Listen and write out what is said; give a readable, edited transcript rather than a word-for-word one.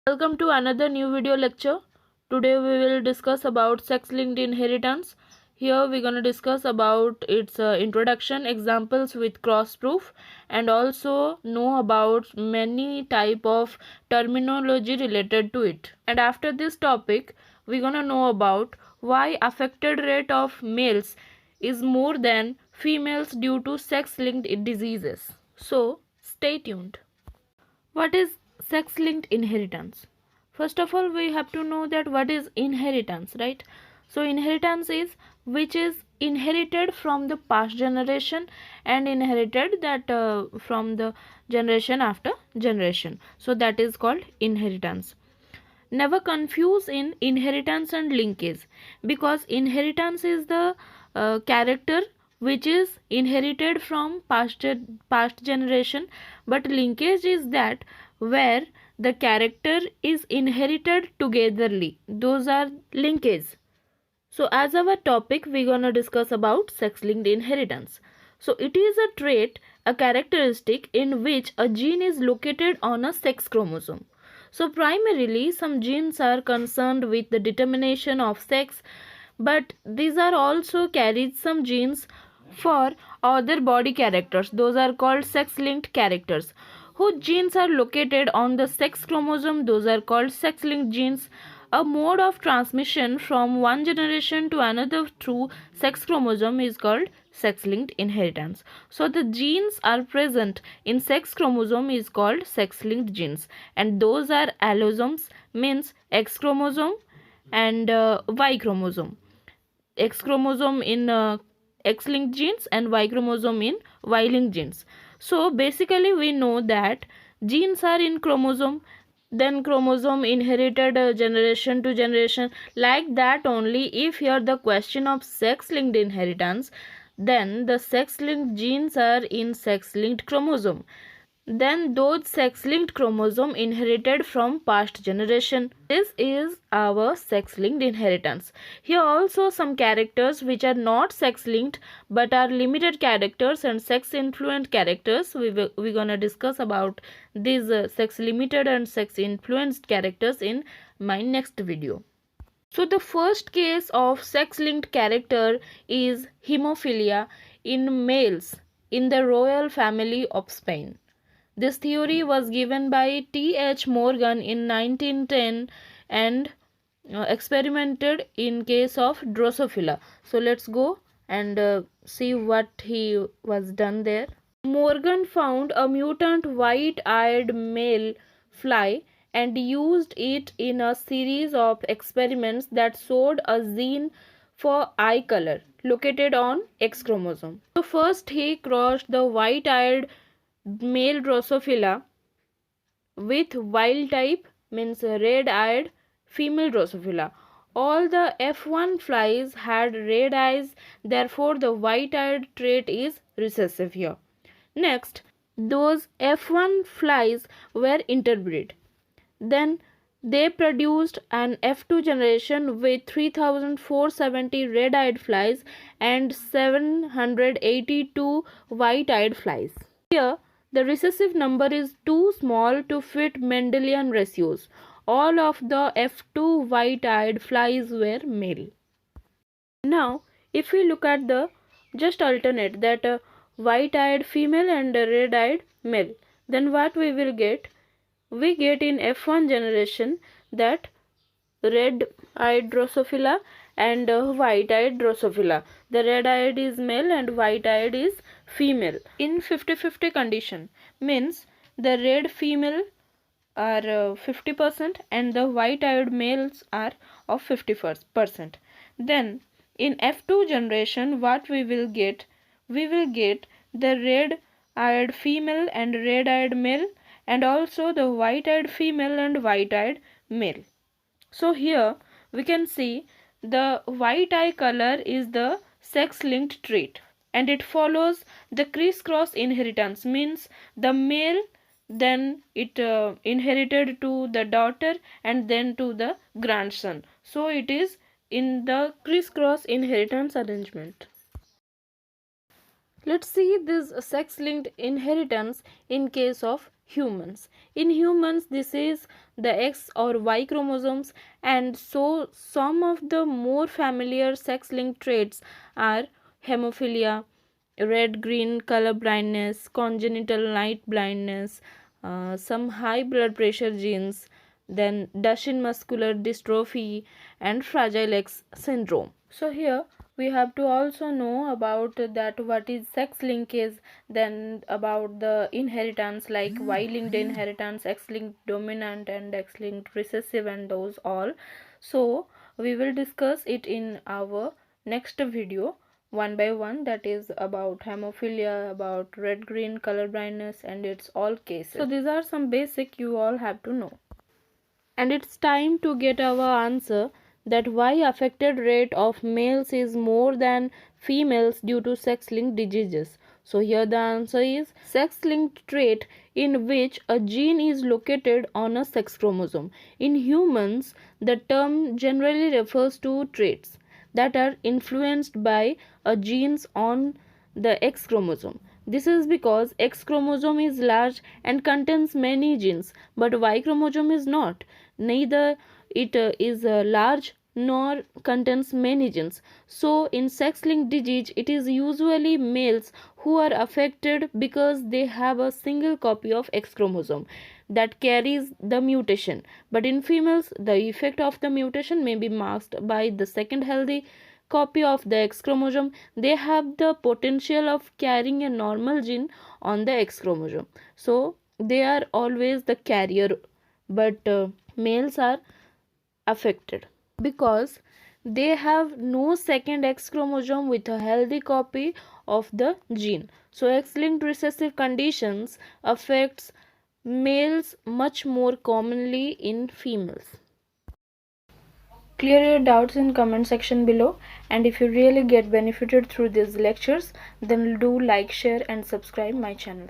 Welcome to another new video lecture. Today we will discuss about sex-linked inheritance. Here we're going to discuss about its introduction, examples with cross proof, and also know about many type of terminology related to it. And after this topic, we're going to know about why affected rate of males is more than females due to sex-linked diseases. So stay tuned. What is sex linked inheritance? First of all, we have to know that what is inheritance, right? So inheritance is which is inherited from the past generation and inherited that from the generation after generation. So that is called inheritance. Never confuse in inheritance and linkage, because inheritance is the character which is inherited from past generation, but linkage is that where the character is inherited togetherly. Those are linkage. So as our topic, we're gonna discuss about sex linked inheritance. So it is a trait, a characteristic in which a gene is located on a sex chromosome. So primarily some genes are concerned with the determination of sex, but these are also carried some genes for other body characters. Those are called sex linked characters. Whose genes are located on the sex chromosome, those are called sex linked genes. A mode of transmission from one generation to another through sex chromosome is called sex linked inheritance. So the genes are present in sex chromosome is called sex linked genes, and those are allosomes, means X chromosome and Y chromosome. X chromosome in X linked genes and Y chromosome in Y linked genes. So basically we know that genes are in chromosome, then chromosome inherited generation to generation, like that only. If here the question of sex linked inheritance, then the sex linked genes are in sex linked chromosome, then those sex linked chromosome inherited from past generation. This is our sex linked inheritance. Here also some characters which are not sex linked but are limited characters and sex influenced characters. We're gonna discuss about these sex limited and sex influenced characters in my next video. So the first case of sex linked character is hemophilia in males in the royal family of Spain. This theory was given by T.H. Morgan in 1910 and experimented in case of Drosophila. So let's go and see what he was done there. Morgan found a mutant white-eyed male fly and used it in a series of experiments that showed a gene for eye color located on X chromosome. So first he crossed the white-eyed male Drosophila with wild type, means red-eyed female Drosophila. All the F1 flies had red eyes, therefore the white-eyed trait is recessive here. Next, those F1 flies were interbred. Then they produced an F2 generation with 3470 red-eyed flies and 782 white-eyed flies. Here the recessive number is too small to fit Mendelian ratios. All of the F2 white-eyed flies were male. Now, if we look at the just alternate, that white-eyed female and red-eyed male, then what we will get? We get in F1 generation that red-eyed Drosophila and white-eyed Drosophila. The red-eyed is male and white-eyed is female. In 50-50 condition, means the red female are 50% and the white-eyed males are of 50%. Then in F2 generation, what we will get? We will get the red-eyed female and red-eyed male, and also the white-eyed female and white-eyed male. So here we can see the white eye color is the sex linked trait, and it follows the crisscross inheritance, means the male then it inherited to the daughter and then to the grandson. So it is in the crisscross inheritance arrangement. Let's see this sex linked inheritance in case of humans. In humans, this is the X or Y chromosomes, and so some of the more familiar sex-linked traits are hemophilia, red-green color blindness, congenital night blindness, some high blood pressure genes, then Duchenne muscular dystrophy, and Fragile X syndrome. So here we have to also know about that what is sex linkage, then about the inheritance like Y-linked inheritance, X-linked dominant, and X-linked recessive, and those all. So we will discuss it in our next video one by one, that is about hemophilia, about red-green color blindness, and its all cases. So these are some basic you all have to know. And it's time to get our answer that why affected rate of males is more than females due to sex-linked diseases. So here the answer is sex-linked trait in which a gene is located on a sex chromosome. In humans, the term generally refers to traits that are influenced by a genes on the X chromosome. This is because X chromosome is large and contains many genes, but Y chromosome is not. Neither it is large nor contains many genes. So in sex-linked disease, it is usually males who are affected because they have a single copy of X chromosome that carries the mutation. But in females, the effect of the mutation may be masked by the second healthy copy of the X chromosome. They have the potential of carrying a normal gene on the X chromosome. So they are always the carrier, but males are affected because they have no second X chromosome with a healthy copy of the gene. So X-linked recessive conditions affects males much more commonly in females. Clear your doubts in comment section below, and if you really get benefited through these lectures, then do like, share and subscribe my channel.